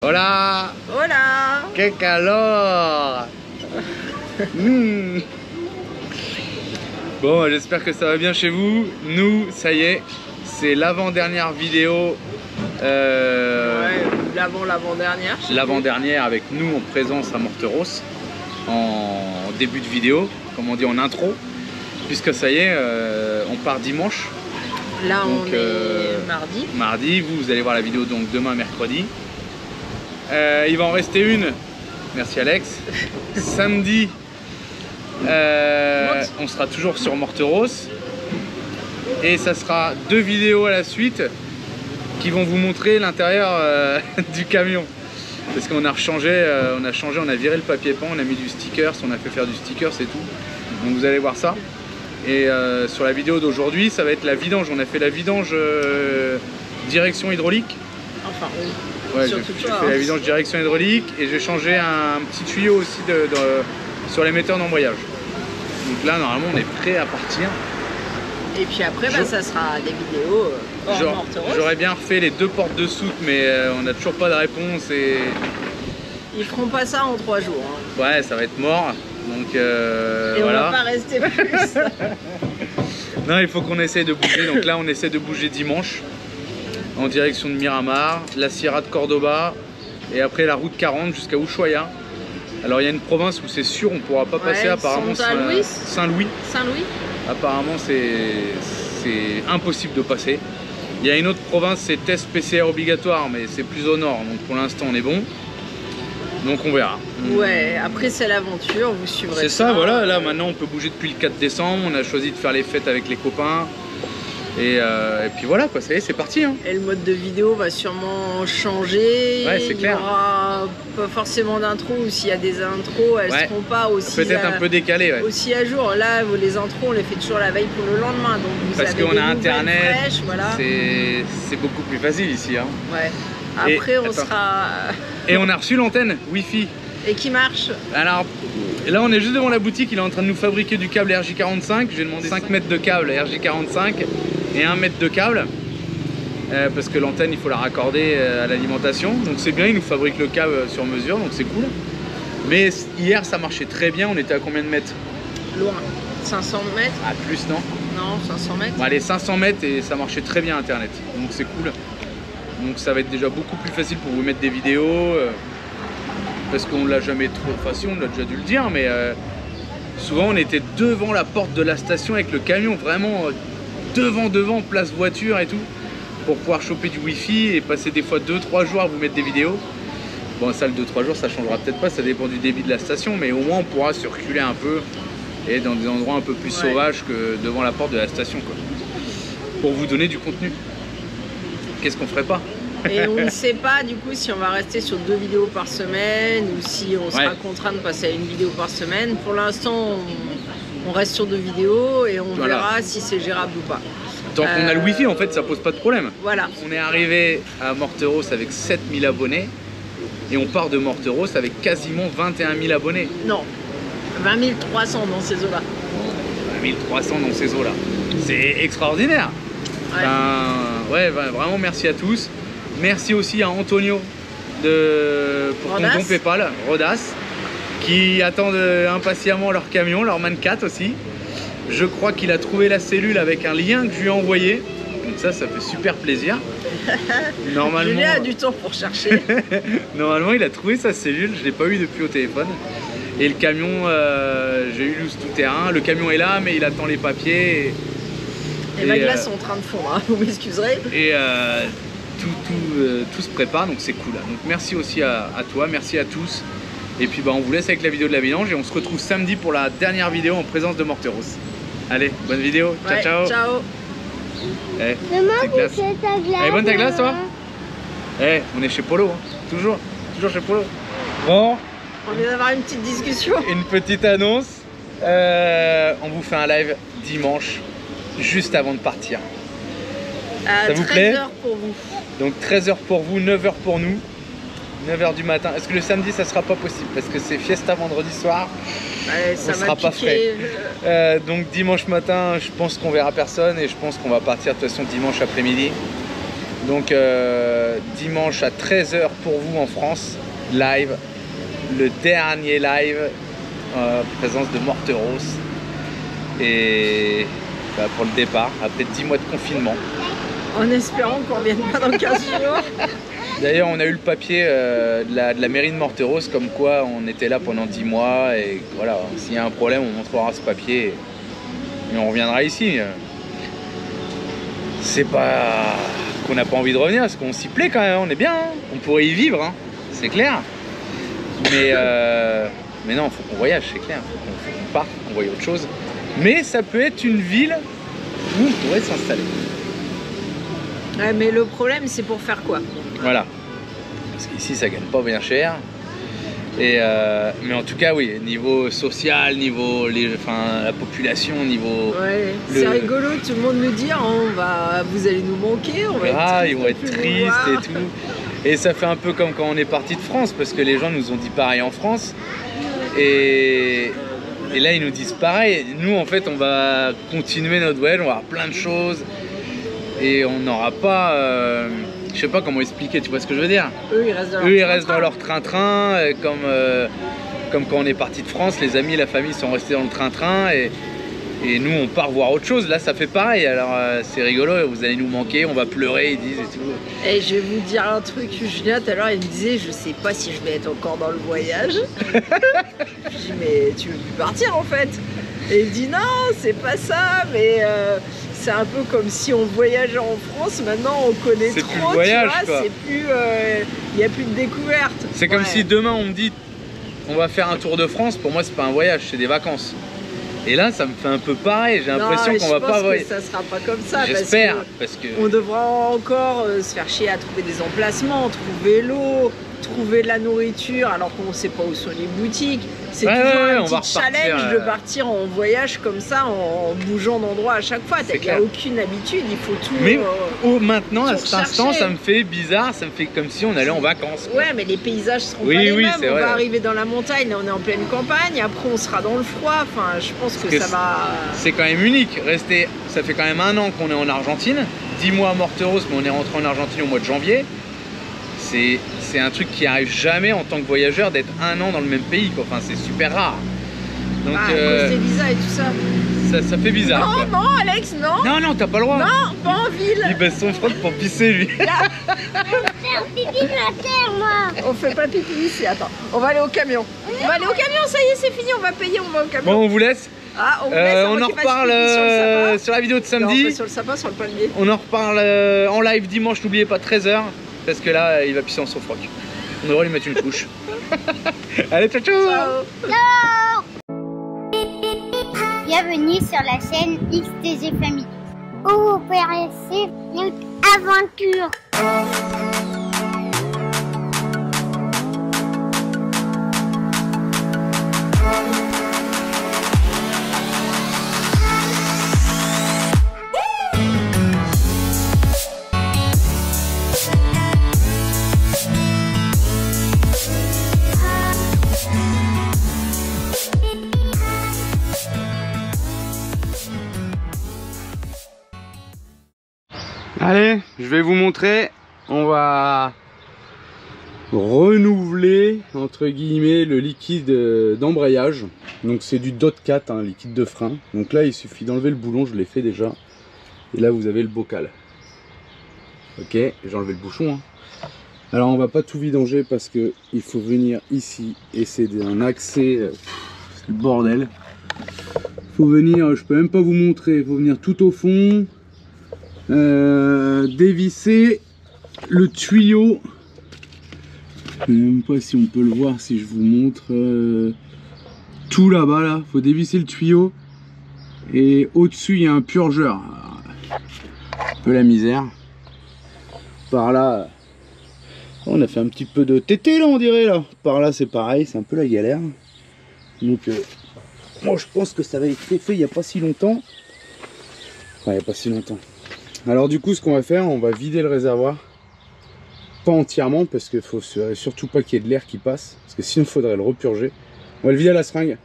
Hola! Hola! ¡Qué calor! Bon, j'espère que ça va bien chez vous. Nous, ça y est, c'est l'avant-dernière vidéo. Ouais, l'avant-dernière. L'avant-dernière avec nous en présence à Morteros, en début de vidéo, comme on dit en intro. Puisque ça y est, on part dimanche. Là, donc, on est mardi. Mardi, vous allez voir la vidéo donc demain, mercredi. Il va en rester une, merci Alex. Samedi, on sera toujours sur Morteros. Et ça sera 2 vidéos à la suite qui vont vous montrer l'intérieur du camion. Parce qu'on a changé, on a viré le papier peint, on a mis du stickers, on a fait faire du stickers et tout. Donc vous allez voir ça. Et sur la vidéo d'aujourd'hui, ça va être la vidange. On a fait la vidange direction hydraulique. Enfin, oui. Ouais, j'ai fait la vidange direction hydraulique et j'ai changé un petit tuyau aussi sur l'émetteur d'embrayage. Donc là, normalement, on est prêt à partir. Et puis après, ça sera des vidéos hors Morteros. J'aurais bien refait les 2 portes de soute, mais on n'a toujours pas de réponse. Et ils feront pas ça en 3 jours. Hein. Ouais, ça va être mort. Donc et voilà. On va pas rester plus. Non, il faut qu'on essaye de bouger. Donc là, on essaie de bouger dimanche en direction de Miramar, la Sierra de Cordoba et après la route 40 jusqu'à Ushuaia. Alors il y a une province où c'est sûr on ne pourra pas passer, apparemment Saint-Louis. Saint-Louis. Apparemment c'est impossible de passer. Il y a une autre province, c'est test PCR obligatoire, mais c'est plus au nord, donc pour l'instant on est bon. Donc on verra. Ouais, après c'est l'aventure, vous suivrez. C'est ça, voilà, là maintenant on peut bouger depuis le 4 décembre, on a choisi de faire les fêtes avec les copains. Et puis voilà quoi, ça y est, c'est parti hein. Et le mode de vidéo va sûrement changer. Ouais, c'est clair. Il n'y aura pas forcément d'intro, ou s'il y a des intros, elles ne seront pas aussi peut-être un peu décalées, aussi à jour. Là, les intros, on les fait toujours la veille pour le lendemain. Donc vous parce avez qu'on a internet, fraîches, voilà. C'est beaucoup plus facile ici hein. Ouais. Après on sera... Et on a reçu l'antenne Wi-Fi. Et qui marche. Alors là on est juste devant la boutique, il est en train de nous fabriquer du câble RJ45. J'ai demandé 5 mètres de câble RJ45 et 1 mètre de câble. Parce que l'antenne il faut la raccorder à l'alimentation. Donc c'est bien, il nous fabrique le câble sur mesure, donc c'est cool. Mais hier ça marchait très bien, on était à combien de mètres? Loin, 500 mètres. Ah plus non? Non, 500 mètres. Bon, allez, 500 mètres et ça marchait très bien internet, donc c'est cool. Donc ça va être déjà beaucoup plus facile pour vous mettre des vidéos. Parce qu'on l'a jamais trop... Enfin si, on a déjà dû le dire, mais souvent on était devant la porte de la station avec le camion, vraiment devant, place voiture et tout, pour pouvoir choper du wifi et passer des fois 2-3 jours à vous mettre des vidéos. Bon, ça, le 2-3 jours, ça changera peut-être pas, ça dépend du débit de la station, mais au moins on pourra circuler un peu et dans des endroits un peu plus sauvages que devant la porte de la station, quoi. Pour vous donner du contenu. Qu'est-ce qu'on ferait pas? Et on ne sait pas du coup si on va rester sur 2 vidéos par semaine ou si on sera contraint de passer à 1 vidéo par semaine. Pour l'instant, on reste sur 2 vidéos et on verra si c'est gérable ou pas. Tant qu'on a le wifi, en fait, ça pose pas de problème. Voilà. On est arrivé à Morteros avec 7000 abonnés et on part de Morteros avec quasiment 21 000 abonnés. Non, 20 300 dans ces eaux-là. 20 300 dans ces eaux-là. C'est extraordinaire. Ouais, vraiment merci à tous. Merci aussi à Antonio pour ton don PayPal, Rodas, qui attendent impatiemment leur camion, leur Man 4 aussi. Je crois qu'il a trouvé la cellule avec un lien que je lui ai envoyé. Donc ça fait super plaisir. Normalement, Julien a du temps pour chercher. Normalement, il a trouvé sa cellule, je ne l'ai pas eu depuis au téléphone. Et le camion, j'ai eu loose tout terrain. Le camion est là, mais il attend les papiers. Et ma glace est en train de fondre, hein, vous m'excuserez. Et tout se prépare, donc c'est cool. Donc merci aussi à toi, merci à tous. Et puis on vous laisse avec la vidéo de la vidange et on se retrouve samedi pour la dernière vidéo en présence de Morteros. Allez, bonne vidéo, ciao ciao. Ciao. Maman, glace. Elle est bonne ta glace toi? On est chez Polo, hein. toujours chez Polo. Bon, on vient d'avoir une petite discussion. Une petite annonce, on vous fait un live dimanche, juste avant de partir. Ça vous plaît? 13h pour vous. Donc 13h pour vous, 9h pour nous. 9h du matin. Est-ce que le samedi ça sera pas possible? Parce que c'est fiesta vendredi soir. Ça on sera pas frais. Donc dimanche matin, je pense qu'on verra personne et je pense qu'on va partir de toute façon dimanche après-midi. Donc dimanche à 13 h pour vous en France, live, le dernier live, présence de Morteros. Et bah, pour le départ, après 10 mois de confinement. En espérant qu'on ne revienne pas dans 15 jours. D'ailleurs, on a eu le papier de la mairie de Morteros, comme quoi on était là pendant 10 mois. Et voilà, s'il y a un problème, on montrera ce papier et on reviendra ici. C'est pas qu'on n'a pas envie de revenir, parce qu'on s'y plaît quand même, on est bien, hein. On pourrait y vivre, hein, c'est clair. Mais non, il faut qu'on voyage, c'est clair. Faut qu'on parte, qu'on voie autre chose. Mais ça peut être une ville où on pourrait s'installer. Ouais, mais le problème, c'est pour faire quoi? Voilà. Parce qu'ici, ça gagne pas bien cher. Mais en tout cas, oui, niveau social, niveau la population, niveau... Ouais, c'est rigolo, tout le monde nous dit, vous allez nous manquer, on va ils vont être tristes et tout. Et ça fait un peu comme quand on est parti de France, parce que les gens nous ont dit pareil en France. Et là, ils nous disent pareil. Nous, en fait, on va continuer notre voyage, on va avoir plein de choses. Et on n'aura pas... je sais pas comment expliquer, tu vois ce que je veux dire? Eux, ils restent dans leur train-train, comme quand on est parti de France, les amis, la famille sont restés dans le train-train. Et nous, on part voir autre chose. Là, ça fait pareil. Alors, c'est rigolo. Vous allez nous manquer. On va pleurer, ils disent et tout. Et je vais vous dire un truc. Julien, tout à l'heure, il me disait, je sais pas si je vais être encore dans le voyage. Je dis, mais tu veux plus partir en fait? Et il dit, non, c'est pas ça. Mais c'est un peu comme si on voyageait en France. Maintenant, on connaît trop. Plus le voyage, tu vois. C'est plus. Il n'y a plus de découverte. C'est comme si demain, on me dit, on va faire un tour de France. Pour moi, c'est pas un voyage, c'est des vacances. Et là, ça me fait un peu pareil. J'ai l'impression qu'on va pas voyager. Ça sera pas comme ça. J'espère, parce que on devra encore se faire chier à trouver des emplacements, trouver l'eau, trouver de la nourriture, alors qu'on ne sait pas où sont les boutiques. C'est toujours un petit challenge de partir en voyage comme ça, en bougeant d'endroit à chaque fois. Il n'y a aucune habitude, il faut tout. Mais maintenant, à cet instant, ça me fait bizarre. Ça me fait comme si on allait en vacances, quoi. Ouais, mais les paysages seront pas les mêmes. On va arriver dans la montagne, là, on est en pleine campagne. Après, on sera dans le froid. Enfin, je pense que ça va. C'est quand même unique. Ça fait quand même 1 an qu'on est en Argentine. 10 mois à Morteros, mais on est rentré en Argentine au mois de janvier. C'est un truc qui arrive jamais en tant que voyageur d'être 1 an dans le même pays, quoi. Enfin, c'est super rare. Donc, à cause des visas et tout ça. Ça fait bizarre. Non, quoi. Non, Alex, non. Non, t'as pas le droit. Non, pas en ville. Il baisse son frotte pour pisser, lui. Je vais faire pipi à terre, moi. On fait pas pipi ici, attends. On va aller au camion. On va aller au camion, ça y est, c'est fini, on va payer, on va au camion. Bon, on vous laisse. Ah, on vous laisse, on en reparle sur la vidéo de samedi. Non, sur le sapin, sur le palmier. On en reparle en live dimanche, n'oubliez pas 13 h. Parce que là, il va pisser en son froc. On devrait lui mettre une couche. Allez, ciao, ciao. Ciao. Bienvenue sur la chaîne XTG Family, où vous pourrez suivre une aventure. Allez, je vais vous montrer, on va renouveler entre guillemets le liquide d'embrayage. Donc c'est du DOT 4, hein, liquide de frein. Donc là il suffit d'enlever le boulon, je l'ai fait déjà. Et là vous avez le bocal. Ok, j'ai enlevé le bouchon. Hein. Alors on va pas tout vidanger parce que il faut venir ici et c'est un accès, c'est le bordel. Faut venir, je peux même pas vous montrer, il faut venir tout au fond. Dévisser le tuyau. Je sais même pas si on peut le voir si je vous montre tout là-bas là. Faut dévisser le tuyau et au-dessus il y a un purgeur. Un peu la misère. Par là, on a fait un petit peu de tété là on dirait là. Par là c'est pareil, c'est un peu la galère. Donc moi je pense que ça avait été fait il n'y a pas si longtemps. Enfin il n'y a pas si longtemps. Alors du coup ce qu'on va faire, on va vider le réservoir. Pas entièrement parce qu'il faut surtout pas qu'il y ait de l'air qui passe. Parce que sinon il faudrait le repurger. On va le vider à la seringue.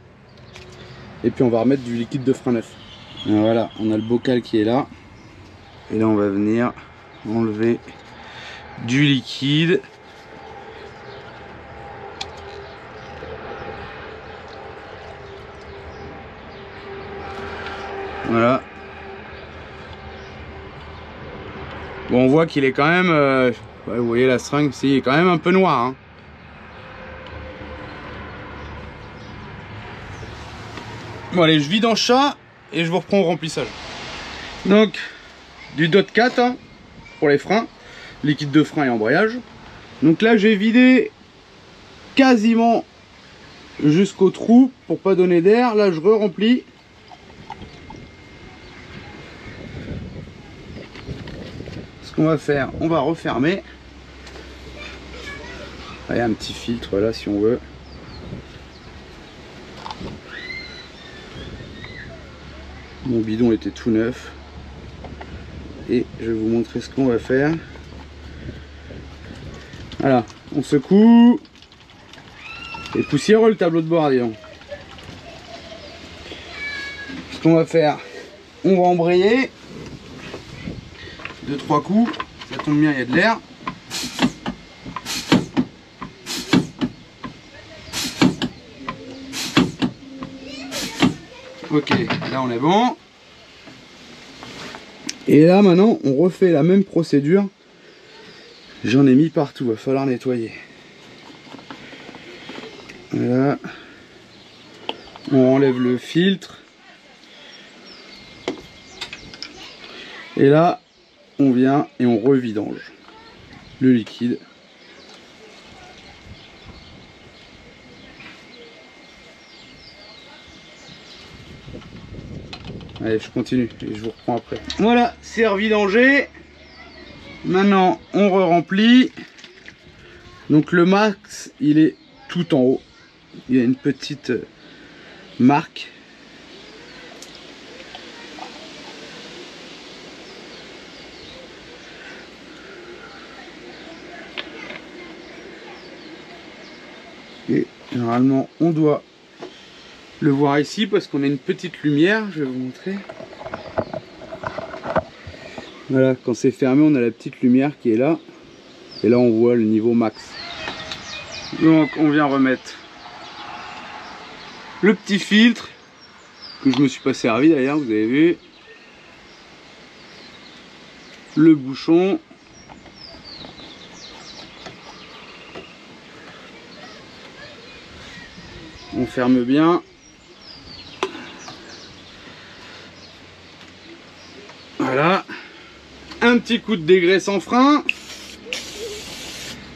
Et puis on va remettre du liquide de frein neuf. Alors voilà, on a le bocal qui est là. Et là on va venir enlever du liquide. Voilà. Bon, on voit qu'il est quand même... ouais, vous voyez la seringue, il est quand même un peu noir. Hein. Bon, allez, je vide en chat et je vous reprends au remplissage. Donc, du DOT 4 hein, pour les freins, liquide de frein et embrayage. Donc là, j'ai vidé quasiment jusqu'au trou pour pas donner d'air. Là, je re-remplis. Ce qu'on va faire, on va refermer. Il y a un petit filtre là si on veut. Mon bidon était tout neuf. Et je vais vous montrer ce qu'on va faire. Voilà, on secoue. Et poussiéreux le tableau de bord, dis donc. Ce qu'on va faire, on va embrayer. 2-3 coups, ça tombe bien, il y a de l'air. Ok, là on est bon. Et là maintenant on refait la même procédure. J'en ai mis partout, va falloir nettoyer. Voilà. On enlève le filtre. Et là on vient et on revidange le liquide. Allez, je continue et je vous reprends après. Voilà, c'est revidangé. Maintenant, on re-remplit. Donc le max, il est tout en haut. Il y a une petite marque. Et normalement, on doit le voir ici parce qu'on a une petite lumière. Je vais vous montrer. Voilà, quand c'est fermé, on a la petite lumière qui est là. Et là, on voit le niveau max. Donc, on vient remettre le petit filtre que je me suis pas servi d'ailleurs, vous avez vu. Le bouchon. On ferme bien. Voilà. Un petit coup de dégraisse en frein.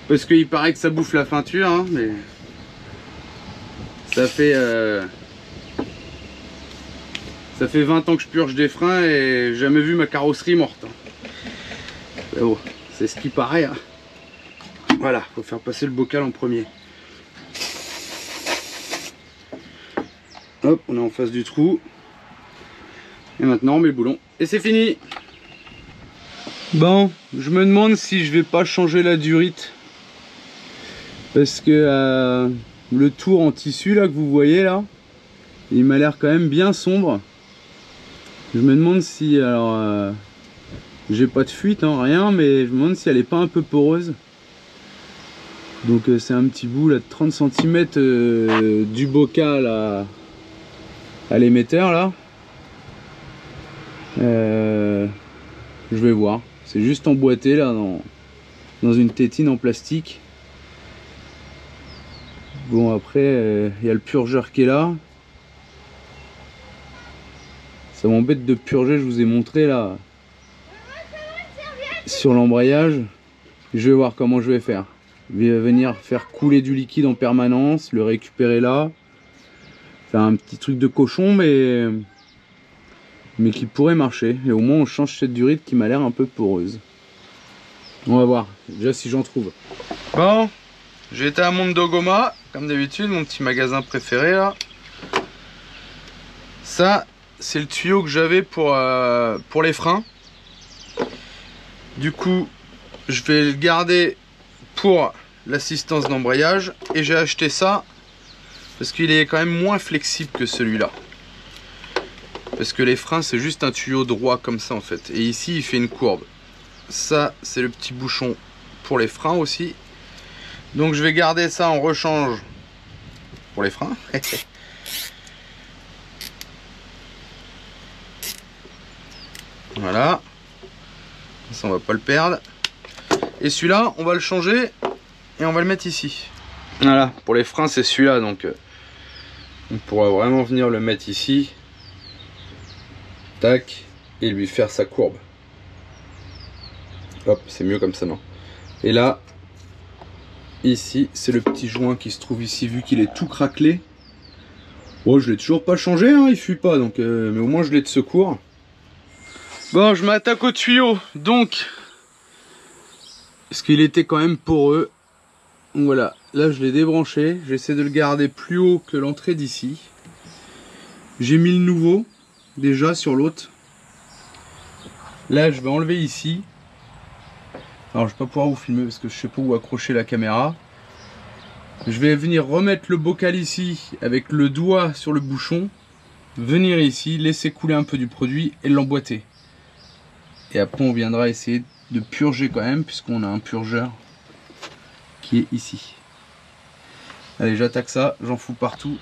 Parce qu'il paraît que ça bouffe la peinture, hein, mais ça fait 20 ans que je purge des freins et j'ai jamais vu ma carrosserie morte. Mais bon, c'est ce qui paraît. Hein. Voilà, faut faire passer le bocal en premier. Hop, on est en face du trou. Et maintenant on met le boulon. Et c'est fini. Bon, je me demande si je vais pas changer la durite. Parce que le tour en tissu là que vous voyez là, il m'a l'air quand même bien sombre. Je me demande si, alors j'ai pas de fuite, hein, rien, mais je me demande si elle est pas un peu poreuse. Donc c'est un petit bout là de 30 cm du bocal à l'émetteur là. Je vais voir. C'est juste emboîté là dans une tétine en plastique. Bon après il y a le purgeur qui est là. Ça m'embête de purger, je vous ai montré là sur l'embrayage. Je vais voir comment je vais faire. Je vais venir faire couler du liquide en permanence, le récupérer là. Faire un petit truc de cochon mais qui pourrait marcher. Et au moins on change cette durite qui m'a l'air un peu poreuse. On va voir déjà si j'en trouve. Bon, j'ai été à Mondogoma, comme d'habitude, mon petit magasin préféré là. Ça, c'est le tuyau que j'avais pour les freins. Du coup, je vais le garder pour l'assistance d'embrayage. Et j'ai acheté ça parce qu'il est quand même moins flexible que celui-là. Parce que les freins, c'est juste un tuyau droit comme ça en fait. Et ici, il fait une courbe. Ça, c'est le petit bouchon pour les freins aussi. Donc je vais garder ça en rechange pour les freins. Voilà, ça on va pas le perdre. Et celui-là on va le changer et on va le mettre ici. Voilà, pour les freins c'est celui-là, donc on pourra vraiment venir le mettre ici. Tac, et lui faire sa courbe. Hop, c'est mieux comme ça, non? Et là, ici, c'est le petit joint qui se trouve ici, vu qu'il est tout craquelé. Bon, je l'ai toujours pas changé, hein, il fuit pas, donc mais au moins je l'ai de secours. Bon, je m'attaque au tuyau, donc, parce qu'il était quand même poreux. Donc voilà, là je l'ai débranché, j'essaie de le garder plus haut que l'entrée d'ici. J'ai mis le nouveau, déjà sur l'autre. Là je vais enlever ici. Alors je vais pas pouvoir vous filmer parce que je sais pas où accrocher la caméra. Je vais venir remettre le bocal ici avec le doigt sur le bouchon. Venir ici, laisser couler un peu du produit et l'emboîter. Et après on viendra essayer de purger quand même, puisqu'on a un purgeur qui est ici. Allez, j'attaque ça, j'en fous partout.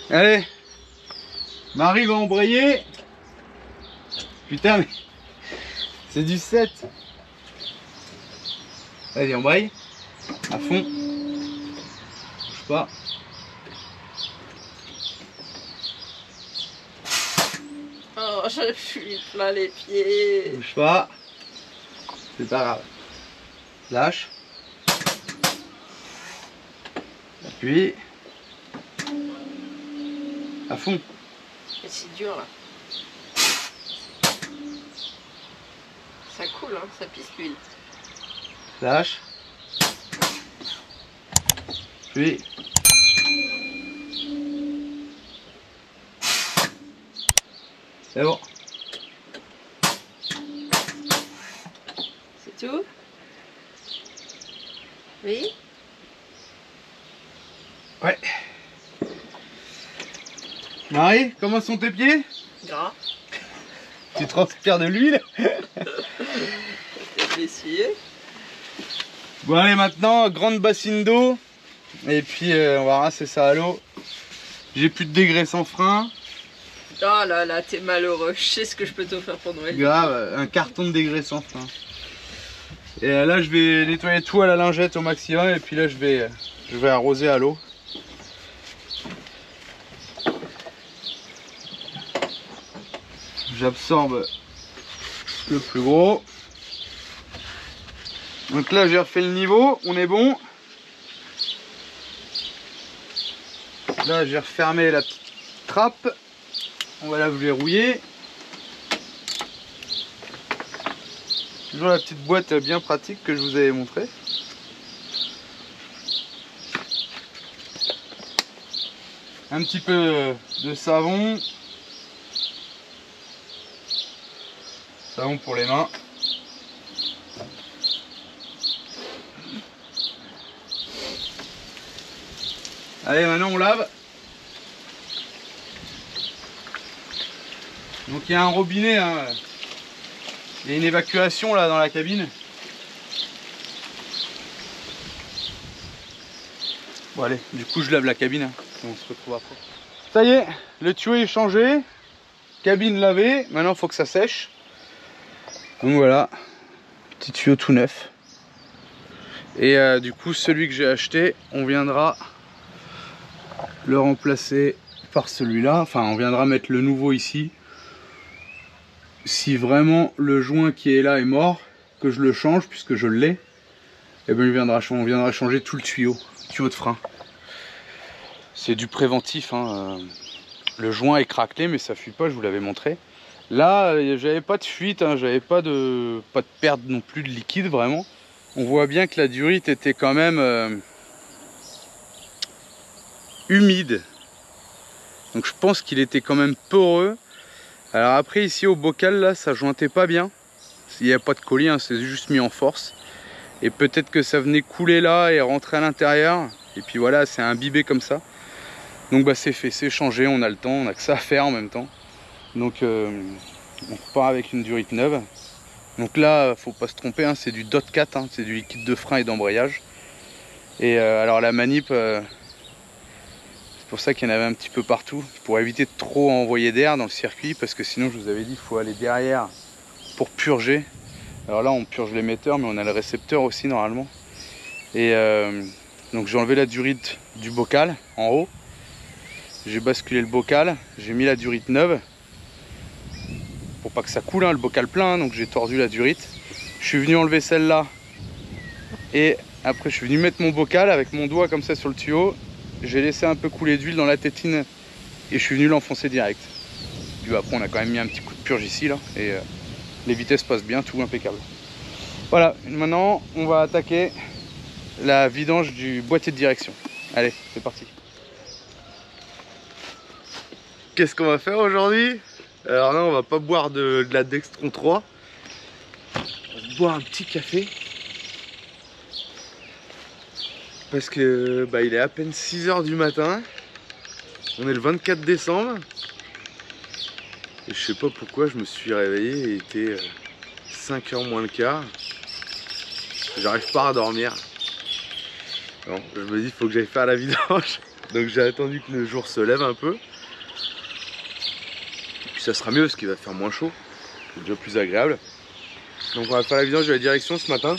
Allez, Marie va embrayer. Putain, mais c'est du 7. Allez, embraye à fond. Bouge pas. Oh, je suis plein les pieds. Bouge pas. C'est pas grave. Lâche. Appuie. À fond. Mais c'est dur là. Ça coule, hein, ça pisse l'huile. Lâche. Puis. C'est bon. C'est tout? Oui? Ouais. Marie, comment sont tes pieds? Gras. Tu transpires de l'huile? Peut-être l'essayer. Bon allez, maintenant, grande bassine d'eau. Et puis on va rincer ça à l'eau. J'ai plus de dégraissant frein. Oh là là, t'es malheureux. Je sais ce que je peux t'offrir pour Noël. Grave, un carton de dégraissant frein. Et là je vais nettoyer tout à la lingette au maximum. Et puis là je vais arroser à l'eau. J'absorbe le plus gros. Donc là j'ai refait le niveau, on est bon. Là j'ai refermé la petite trappe. On va la verrouiller. Toujours la petite boîte bien pratique que je vous avais montré. Un petit peu de savon. Savon pour les mains. Allez, maintenant on lave. Donc il y a un robinet, hein. Il y a une évacuation là dans la cabine. Bon allez, du coup je lave la cabine, hein. On se retrouve après. Ça y est, le tuyau est changé. Cabine lavée, maintenant il faut que ça sèche. Donc voilà, petit tuyau tout neuf. Et du coup celui que j'ai acheté, on viendra le remplacer par celui-là. Enfin on viendra mettre le nouveau ici. Si vraiment le joint qui est là est mort, que je le change puisque je l'ai, et bien on viendra changer tout le tuyau de frein. C'est du préventif, hein. Le joint est craquelé mais ça fuit pas, je vous l'avais montré. Là j'avais pas de fuite, hein, j'avais pas de perte non plus de liquide vraiment. On voit bien que la durite était quand même humide. Donc je pense qu'il était quand même poreux. Alors après ici au bocal là ça jointait pas bien. Il n'y a pas de colis, hein, c'est juste mis en force. Et peut-être que ça venait couler là et rentrer à l'intérieur. Et puis voilà, c'est imbibé comme ça. Donc bah c'est fait, c'est changé, on a le temps, on a que ça à faire en même temps. Donc on repart avec une durite neuve. Donc là, faut pas se tromper, hein, c'est du DOT4, hein, c'est du liquide de frein et d'embrayage. Et alors la manip, c'est pour ça qu'il y en avait un petit peu partout, pour éviter de trop envoyer d'air dans le circuit, parce que sinon je vous avais dit, il faut aller derrière pour purger. Alors là on purge l'émetteur, mais on a le récepteur aussi normalement. Et donc j'ai enlevé la durite du bocal en haut, j'ai basculé le bocal, j'ai mis la durite neuve, pour pas que ça coule, hein, le bocal plein, donc j'ai tordu la durite. Je suis venu enlever celle-là, et après je suis venu mettre mon bocal avec mon doigt comme ça sur le tuyau. J'ai laissé un peu couler d'huile dans la tétine et je suis venu l'enfoncer direct. Puis après on a quand même mis un petit coup de purge ici là, et les vitesses passent bien, tout impeccable. Voilà, maintenant on va attaquer la vidange du boîtier de direction. Allez, c'est parti. Qu'est-ce qu'on va faire aujourd'hui? Alors là on va pas boire de la Dextron 3. On va boire un petit café. Parce que bah, il est à peine 6 h du matin. On est le 24 décembre. Et je sais pas pourquoi je me suis réveillé, il était 5 h moins le quart. J'arrive pas à dormir. Bon, je me dis il faut que j'aille faire la vidange. Donc j'ai attendu que le jour se lève un peu. Et puis ça sera mieux parce qu'il va faire moins chaud. C'est déjà plus agréable. Donc on va faire la vidange de la direction ce matin.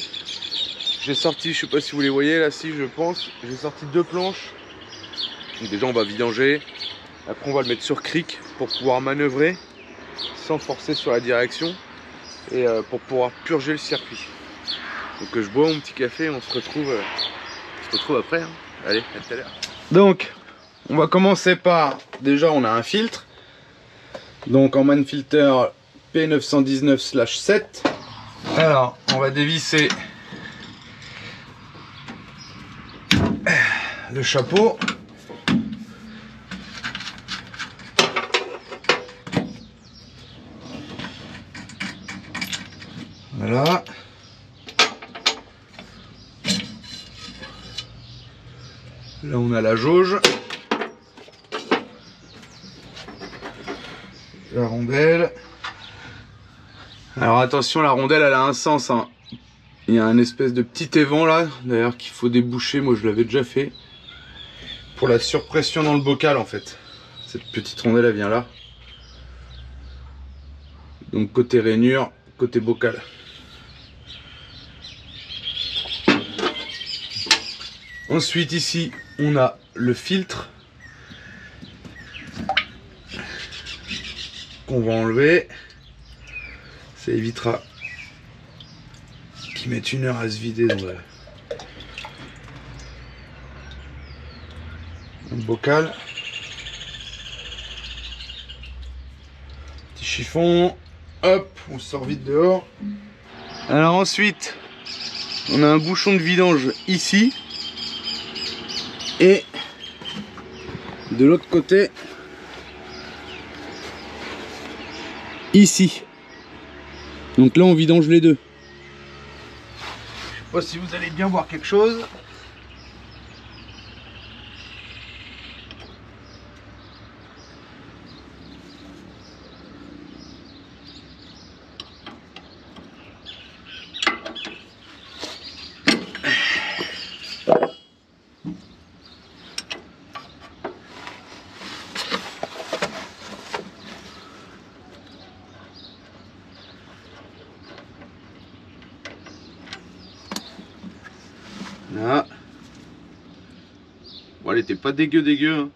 J'ai sorti, je sais pas si vous les voyez là, si je pense, j'ai sorti 2 planches. Donc déjà on va vidanger, après on va le mettre sur cric pour pouvoir manœuvrer sans forcer sur la direction et pour pouvoir purger le circuit. Donc je bois mon petit café et on se retrouve après. Hein. Allez, à tout à l'heure. Donc on va commencer par, déjà on a un filtre. Donc en man filter P919/7. Alors on va dévisser le chapeau. Voilà. Là on a la jauge. La rondelle. Alors attention, la rondelle elle a un sens, hein. Il y a un espèce de petit évent là, d'ailleurs qu'il faut déboucher, moi je l'avais déjà fait. Pour la surpression dans le bocal en fait. Cette petite rondelle elle vient là. Donc côté rainure, côté bocal. Ensuite ici on a le filtre qu'on va enlever. Ça évitera qu'ils mettent 1 heure à se vider dans le bocal. Petit chiffon, hop, on sort vite dehors. Alors ensuite, on a un bouchon de vidange ici. Et de l'autre côté, ici. Donc là on vidange les deux. Je sais pas si vous allez bien voir quelque chose. Là. Bon, elle était pas dégueu. Hein.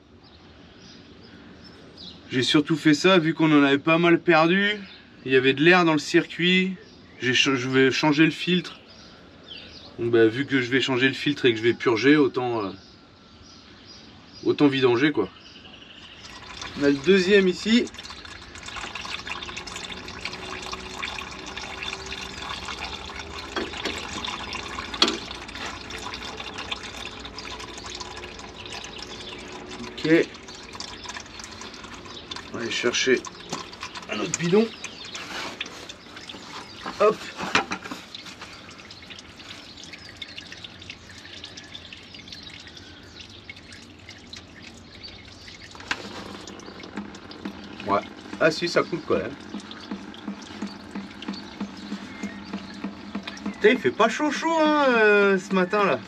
J'ai surtout fait ça vu qu'on en avait pas mal perdu. Il y avait de l'air dans le circuit. Je vais changer le filtre. Donc, bah, vu que je vais changer le filtre et que je vais purger, autant vidanger quoi. On a le deuxième ici. Ok. On va aller chercher un autre bidon. Hop. Ouais. Ah si, ça coule quand même. Putain, il fait pas chaud hein, ce matin là.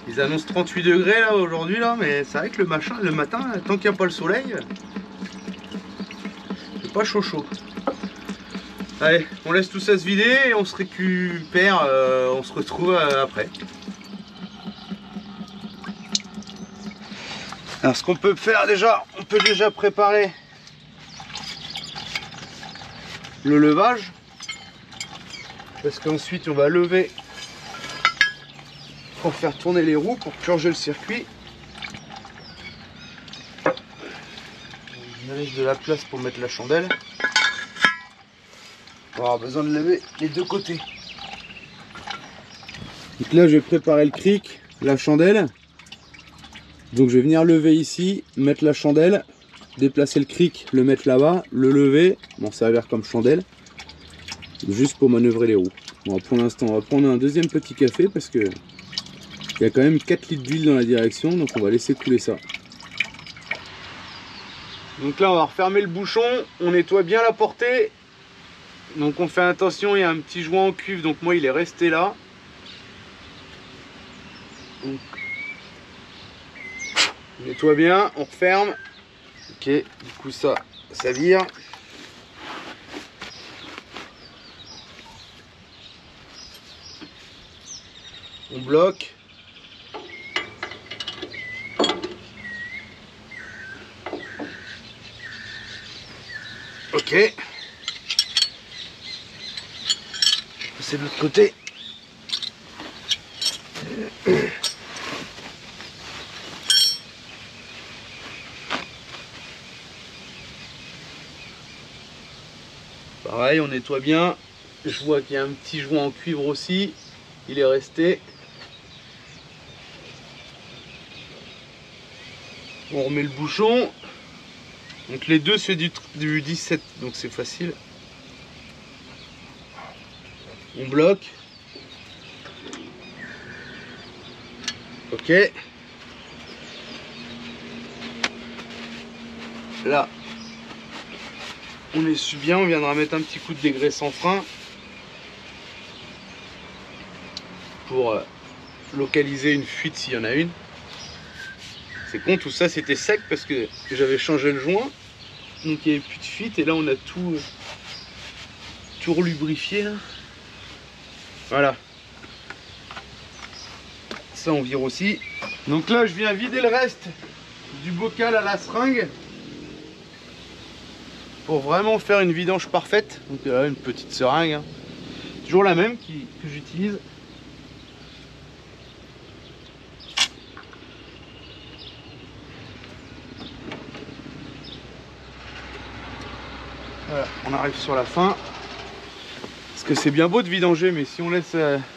Ils annoncent 38 degrés là aujourd'hui là, mais c'est vrai que le matin, tant qu'il n'y a pas le soleil, c'est pas chaud. Allez, on laisse tout ça se vider et on se récupère, on se retrouve après. Alors ce qu'on peut faire déjà, on peut déjà préparer le levage. Parce qu'ensuite on va lever pour faire tourner les roues, pour purger le circuit. On laisse de la place pour mettre la chandelle. On va avoir besoin de lever les deux côtés. Donc là je vais préparer le cric, la chandelle. Donc je vais venir lever ici, mettre la chandelle, déplacer le cric, le mettre là-bas, le lever, m'en servir comme chandelle. Juste pour manœuvrer les roues. Bon, pour l'instant on va prendre un deuxième petit café parce que il y a quand même 4 litres d'huile dans la direction, donc on va laisser couler ça. Donc là on va refermer le bouchon, on nettoie bien la portée. Donc on fait attention, il y a un petit joint en cuivre, donc moi il est resté là. Donc, on nettoie bien, on referme. Ok, du coup ça vire. On bloque. Ok. C'est de l'autre côté. Pareil, on nettoie bien. Je vois qu'il y a un petit joint en cuivre aussi. Il est resté. On remet le bouchon. Donc les deux c'est du 17, donc c'est facile. On bloque. Ok. Là, on essuie bien, on viendra mettre un petit coup de dégraissant frein pour localiser une fuite s'il y en a une. C'est con, tout ça c'était sec parce que j'avais changé le joint, donc il n'y avait plus de fuite et là on a tout lubrifié là. Voilà. Ça on vire aussi. Donc là je viens vider le reste du bocal à la seringue pour vraiment faire une vidange parfaite. Donc là une petite seringue, hein. Toujours la même que j'utilise. Voilà, on arrive sur la fin. Parce que c'est bien beau de vidanger, mais si on laisse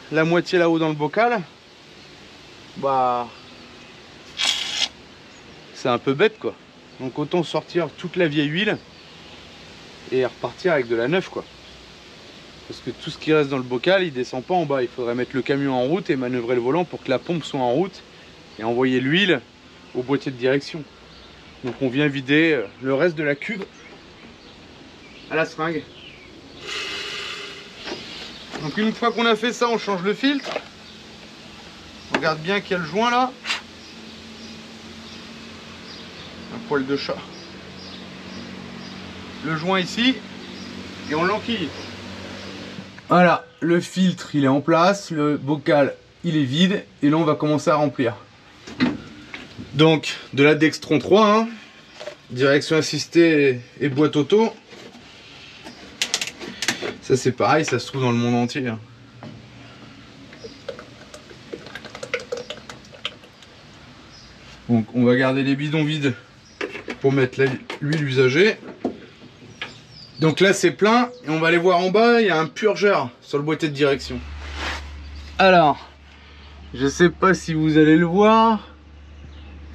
la moitié là-haut dans le bocal, bah c'est un peu bête quoi. Donc autant sortir toute la vieille huile et repartir avec de la neuve quoi. Parce que tout ce qui reste dans le bocal, il descend pas en bas. Il faudrait mettre le camion en route et manœuvrer le volant pour que la pompe soit en route et envoyer l'huile au boîtier de direction. Donc on vient vider le reste de la cuve à la seringue. Donc une fois qu'on a fait ça, on change le filtre. On regarde bien qu'il y a le joint là. Un poil de chat. Le joint ici. Et on l'enquille. Voilà, le filtre il est en place. Le bocal il est vide. Et là on va commencer à remplir. Donc de la Dextron 3. Hein, direction assistée et boîte auto. Ça c'est pareil, ça se trouve dans le monde entier. Hein. Donc on va garder les bidons vides pour mettre l'huile usagée. Donc là c'est plein et on va aller voir en bas, il y a un purgeur sur le boîtier de direction. Alors, je sais pas si vous allez le voir.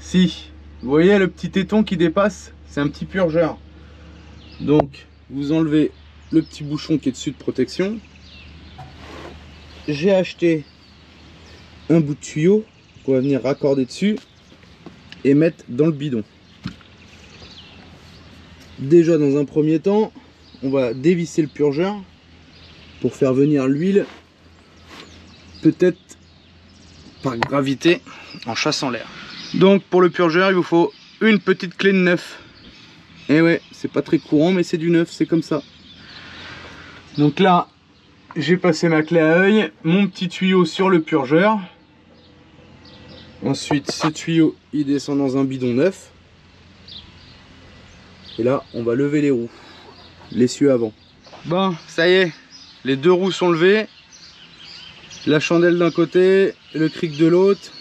Si, vous voyez le petit téton qui dépasse, c'est un petit purgeur. Donc vous enlevez le petit bouchon qui est dessus de protection. J'ai acheté un bout de tuyau qu'on va venir raccorder dessus et mettre dans le bidon. Déjà dans un premier temps, on va dévisser le purgeur pour faire venir l'huile, peut-être par gravité, en chassant l'air. Donc pour le purgeur, il vous faut une petite clé de neuf. Et ouais, c'est pas très courant, mais c'est du neuf, c'est comme ça. Donc là, j'ai passé ma clé à œil, mon petit tuyau sur le purgeur. Ensuite, ce tuyau, il descend dans un bidon neuf. Et là, on va lever les roues, l'essieu avant. Bon, ça y est, les deux roues sont levées. La chandelle d'un côté, le cric de l'autre.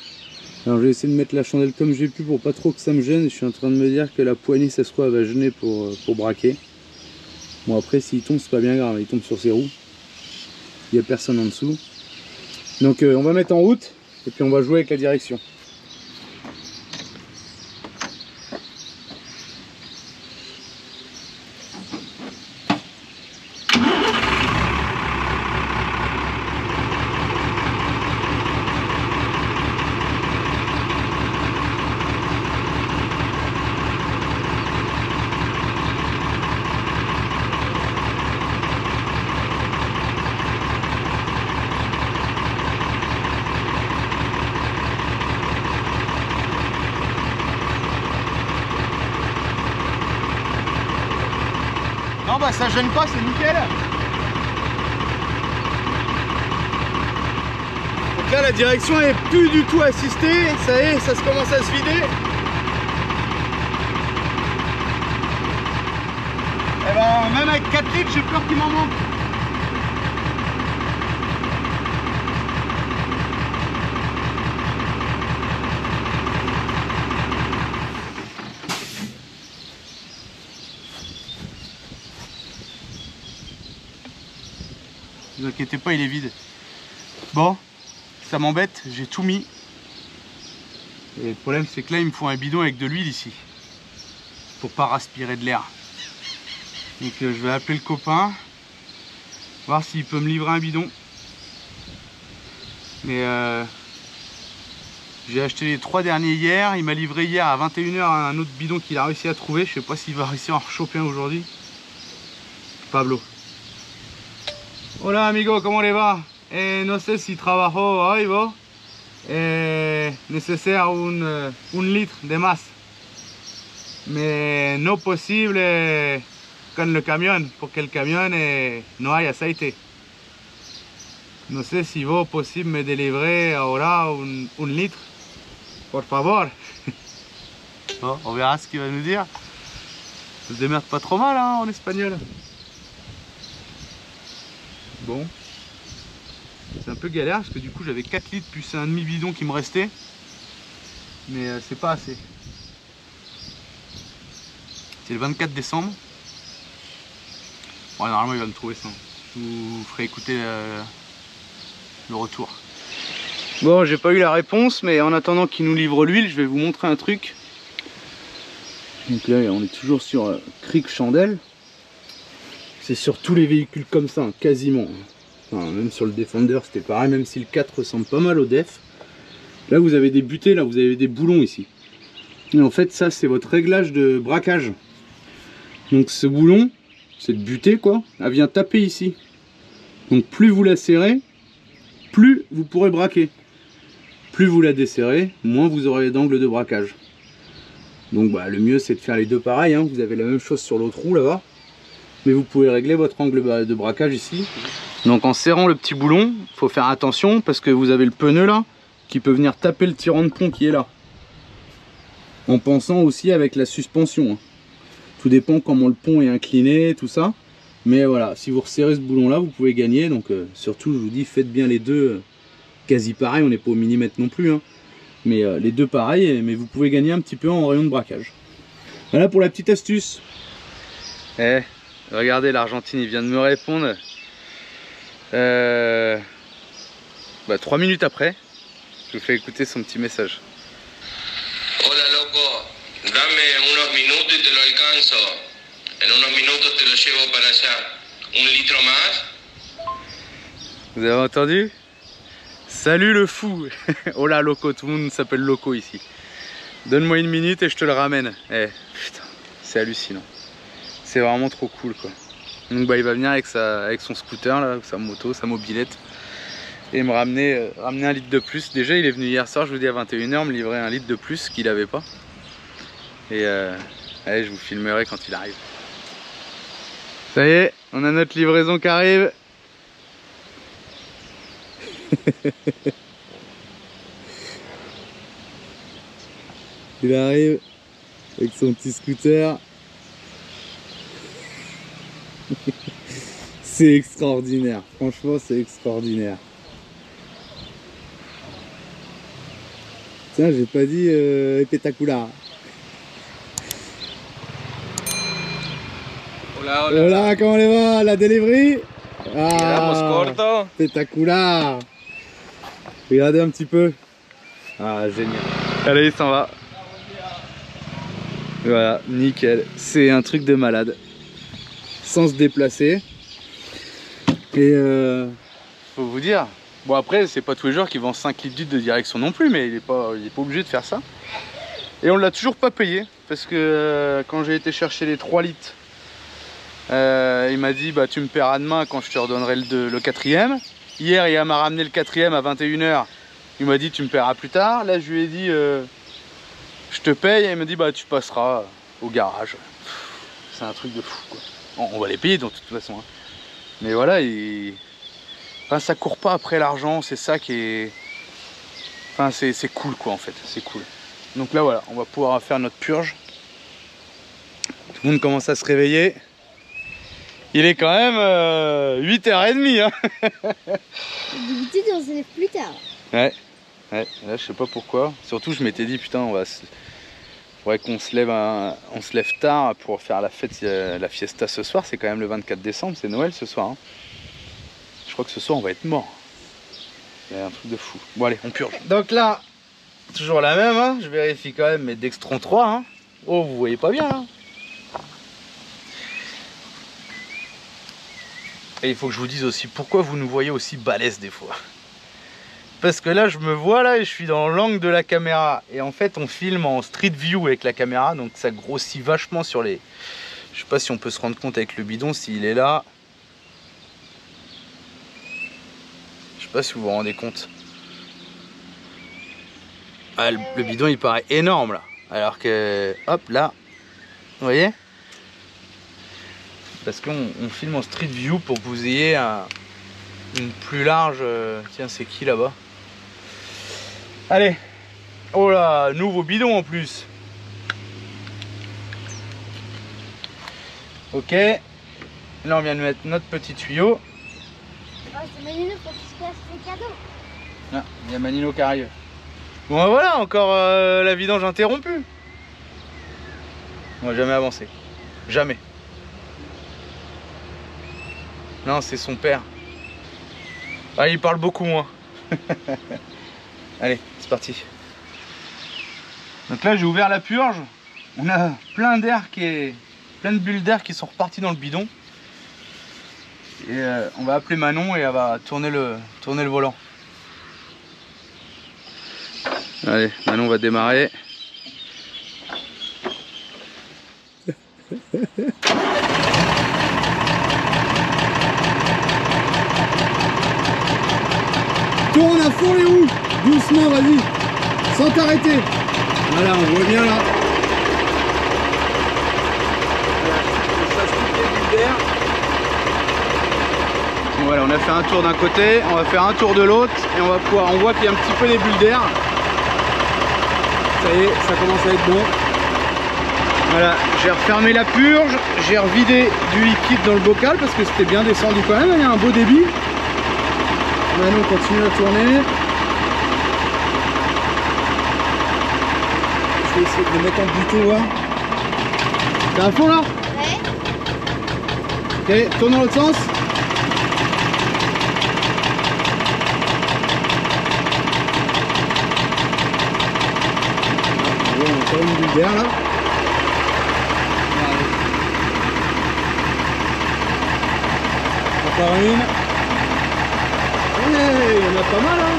Alors j'ai essayé de mettre la chandelle comme j'ai pu pour pas trop que ça me gêne. Je suis en train de me dire que la poignée, ça se trouve, elle va gêner pour braquer. Bon après, s'il tombe, c'est pas bien grave, il tombe sur ses roues. Il n'y a personne en dessous. Donc on va mettre en route et puis on va jouer avec la direction. Non bah ça gêne pas, c'est nickel. Donc là la direction est plus du tout assistée, ça y est, ça commence à se vider. Et ben même avec 4 litres, j'ai peur qu'il m'en manque. Ne vous inquiétez pas, il est vide. Bon, ça m'embête, j'ai tout mis. Et le problème c'est que là il me faut un bidon avec de l'huile ici. Pour pas respirer de l'air. Donc je vais appeler le copain. Voir s'il peut me livrer un bidon. Mais j'ai acheté les 3 derniers hier. Il m'a livré hier à 21 h un autre bidon qu'il a réussi à trouver. Je sais pas s'il va réussir à en rechoper un aujourd'hui. Pablo. Hola amigo, ¿cómo le va? No sé si trabajó hoy vos. Necesario un litro de más. Mais no posible con el camión, porque el camión no hay aceite. No sé si vos posible me délivrer ahora un litre. Por favor. Bon, on verra ce qu'il va nous dire. Ça se démerde pas trop mal hein, en espagnol. Bon, c'est un peu galère parce que du coup j'avais 4 litres plus un demi bidon qui me restait, mais c'est pas assez. C'est le 24 décembre. Bon, normalement il va me trouver ça. Je vous ferai écouter le retour. Bon, j'ai pas eu la réponse, mais en attendant qu'il nous livre l'huile, je vais vous montrer un truc. Donc là on est toujours sur cric chandelle. C'est sur tous les véhicules comme ça, hein, quasiment. Enfin, même sur le Defender, c'était pareil, même si le 4 ressemble pas mal au Def. Là, vous avez des butées, là, vous avez des boulons ici. Et en fait, ça, c'est votre réglage de braquage. Donc, ce boulon, cette butée, quoi, elle vient taper ici. Donc, plus vous la serrez, plus vous pourrez braquer. Plus vous la desserrez, moins vous aurez d'angle de braquage. Donc, bah, le mieux, c'est de faire les deux pareils. Hein. Vous avez la même chose sur l'autre roue, là-bas. Mais vous pouvez régler votre angle de braquage ici. Donc en serrant le petit boulon, il faut faire attention parce que vous avez le pneu là qui peut venir taper le tirant de pont qui est là. En pensant aussi avec la suspension. Hein. Tout dépend comment le pont est incliné, tout ça. Mais voilà, si vous resserrez ce boulon là, vous pouvez gagner. Donc surtout, je vous dis, faites bien les deux quasi pareil. On n'est pas au millimètre non plus. Hein. Mais les deux pareils, mais vous pouvez gagner un petit peu en rayon de braquage. Voilà pour la petite astuce. Regardez, l'Argentine, il vient de me répondre 3 minutes après. Je vous fais écouter son petit message. Hola loco, dame unos minutos y te lo alcanzo. En unos minutos te lo llevo para allá. Un litro más. Vous avez entendu? Salut le fou. Hola loco, tout le monde s'appelle loco ici. Donne-moi une minute et je te le ramène. Putain, c'est hallucinant. C'est vraiment trop cool quoi. Donc bah, il va venir avec son scooter, là, sa moto, sa mobilette. Et me ramener 1 litre de plus. Déjà il est venu hier soir, je vous dis à 21 h, me livrer 1 litre de plus qu'il n'avait pas. Et allez, je vous filmerai quand il arrive. Ça y est, on a notre livraison qui arrive. Il arrive avec son petit scooter. C'est extraordinaire, franchement c'est extraordinaire. Tiens, j'ai pas dit Petacula. Hola, hola. Hola, comment les va? La delivery? Quedamos corto. Petacula. Regardez un petit peu. Ah, génial. Allez, il s'en va. Voilà, nickel. C'est un truc de malade. Sans se déplacer. Et faut vous dire, bon après c'est pas tous les jours qu'ils vendent 5 litres de direction non plus, mais il est pas obligé de faire ça. Et on l'a toujours pas payé, parce que quand j'ai été chercher les 3 litres, il m'a dit bah tu me paieras demain quand je te redonnerai le 4e. Hier il m'a ramené le 4e à 21 h, il m'a dit tu me paieras plus tard. Là je lui ai dit je te paye, et il m'a dit bah tu passeras au garage. C'est un truc de fou quoi. On va les payer de toute façon hein. Mais voilà, enfin, ça court pas après l'argent, c'est ça qui est... Enfin, c'est cool quoi en fait, c'est cool. Donc là voilà, on va pouvoir faire notre purge. Tout le monde commence à se réveiller. Il est quand même 8h30 hein. D'habitude on se lève plus tard. Ouais, là je sais pas pourquoi. Surtout je m'étais dit putain faudrait qu'on se lève tard pour faire la fête, la fiesta ce soir. C'est quand même le 24 décembre, c'est Noël ce soir hein. Je crois que ce soir on va être mort. Il y a un truc de fou. Bon allez, on purge. Donc là, toujours la même hein. Je vérifie quand même mes Dextron 3 hein. Oh, vous voyez pas bien hein. Et il faut que je vous dise aussi pourquoi vous nous voyez aussi balèze des fois. Parce que là je me vois là et je suis dans l'angle de la caméra. Et en fait on filme en street view avec la caméra. Donc ça grossit vachement sur les... Je sais pas si on peut se rendre compte avec le bidon s'il est là. Je sais pas si vous vous rendez compte. Ah, le bidon il paraît énorme là. Alors que... Hop là. Vous voyez? Parce qu'on filme en street view pour que vous ayez une plus large... Tiens, c'est qui là-bas? Allez. Oh là, nouveau bidon en plus. Ok. Là, on vient de mettre notre petit tuyau. Oh, c'est Manino, faut qu'il se casse les cadeaux. Ah, il y a Manino qui arrive. Bon, ben voilà, encore la vidange interrompue. On va jamais avancer. Jamais. Non, c'est son père. Ah, il parle beaucoup moins. Allez, c'est parti. Donc là, j'ai ouvert la purge. On a plein d'air plein de bulles d'air qui sont reparties dans le bidon. Et on va appeler Manon et elle va tourner le volant. Allez, Manon va démarrer. Tourne à fond les roues, doucement, vas-y, sans t'arrêter. Voilà, on voit bien là. Voilà, on a fait un tour d'un côté, on va faire un tour de l'autre et on voit qu'il y a un petit peu des bulles d'air. Ça y est, ça commence à être bon. Voilà, j'ai refermé la purge, j'ai revidé du liquide dans le bocal parce que c'était bien descendu quand même, il y a un beau débit. Maintenant on continue à tourner. Je vais essayer de le mettre en bouton là. T'es à fond là? Ouais. Ok, tourne dans l'autre sens. On a encore une bulle d'air là. Encore une. Il y en a pas mal hein.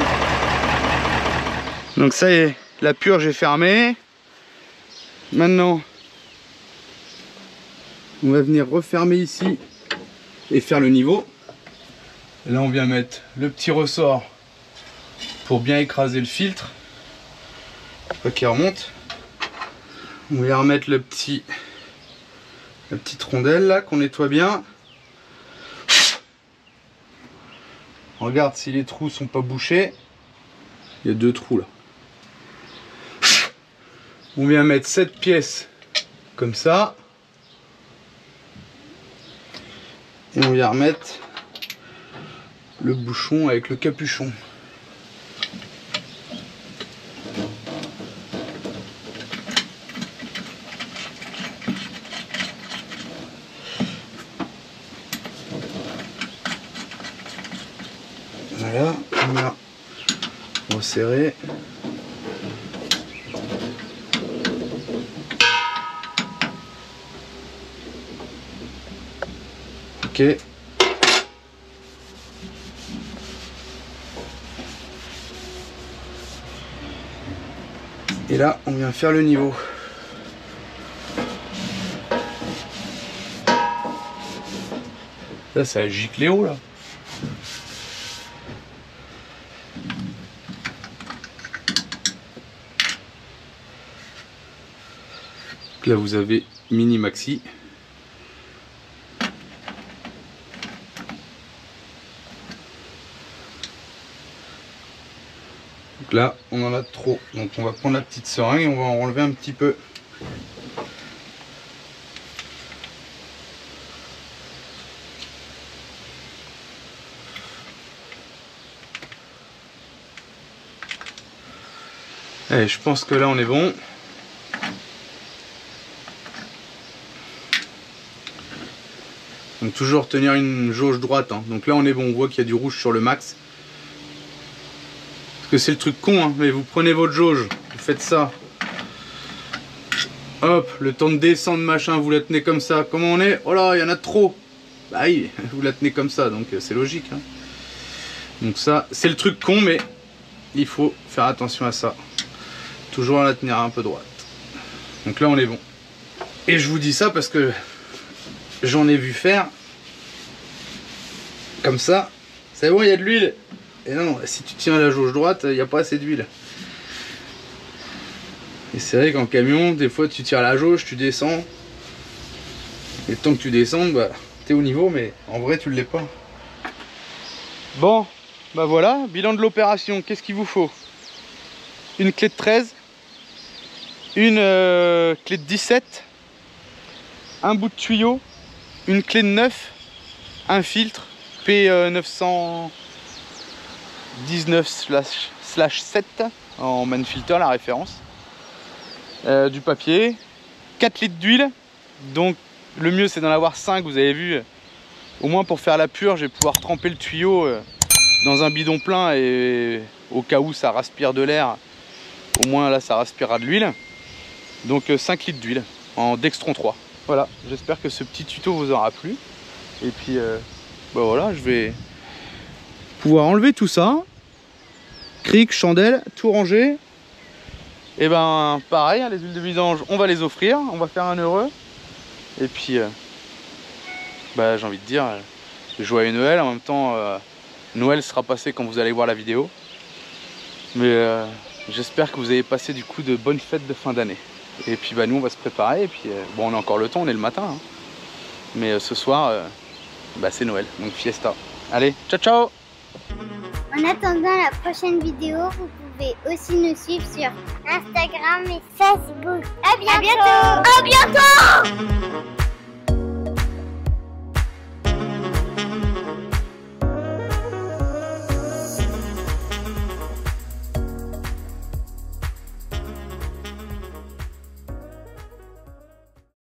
Donc ça y est, la purge est fermée. Maintenant on va venir refermer ici et faire le niveau. Et là on vient mettre le petit ressort pour bien écraser le filtre, pas qu'il remonte. On va remettre la petite rondelle là qu'on nettoie bien. On regarde si les trous sont pas bouchés. Il y a 2 trous là. On vient mettre cette pièce comme ça. Et on vient remettre le bouchon avec le capuchon. Voilà, on a resserré. Ok. Et là, on vient faire le niveau. Là, ça a giclé haut, là. Donc là, vous avez mini maxi. Donc là, on en a trop. Donc on va prendre la petite seringue et on va en enlever un petit peu. Allez, je pense que là on est bon. Donc toujours tenir une jauge droite, hein. Donc là on est bon, on voit qu'il y a du rouge sur le max. Parce que c'est le truc con, hein. Mais vous prenez votre jauge, vous faites ça. Hop, le temps de descendre machin, vous la tenez comme ça. Comment on est? Oh là, il y en a trop. Bah oui, vous la tenez comme ça, donc c'est logique, hein. Donc ça, c'est le truc con, mais il faut faire attention à ça. Toujours la tenir un peu droite. Donc là on est bon. Et je vous dis ça parce que j'en ai vu faire comme ça. C'est bon, il y a de l'huile. Et non, si tu tiens la jauge droite, il n'y a pas assez d'huile. Et c'est vrai qu'en camion, des fois tu tires la jauge, tu descends. Et le temps que tu descendes, bah, t'es au niveau, mais en vrai tu ne l'es pas. Bon, bah voilà, bilan de l'opération. Qu'est-ce qu'il vous faut? Une clé de 13, une clé de 17, un bout de tuyau, une clé de 9, un filtre P919/7 en Manfilter, la référence, du papier, 4 litres d'huile. Donc le mieux c'est d'en avoir 5, vous avez vu, au moins pour faire la purge et pouvoir tremper le tuyau dans un bidon plein, et au cas où ça respire de l'air, au moins là ça respirera de l'huile. Donc 5 litres d'huile en Dextron 3. Voilà, j'espère que ce petit tuto vous aura plu. Et puis bah voilà, je vais pouvoir enlever tout ça. Cric, chandelle, tout ranger. Et ben pareil, les huiles de vidange, on va les offrir, on va faire un heureux. Et puis bah j'ai envie de dire joyeux Noël. En même temps Noël sera passé quand vous allez voir la vidéo. Mais j'espère que vous avez passé du coup de bonnes fêtes de fin d'année. Et puis bah nous on va se préparer. Et puis bon, on a encore le temps, on est le matin, hein. Mais ce soir bah, c'est Noël, donc fiesta. Allez, ciao ciao. En attendant la prochaine vidéo, vous pouvez aussi nous suivre sur Instagram et Facebook. À bientôt. À bientôt.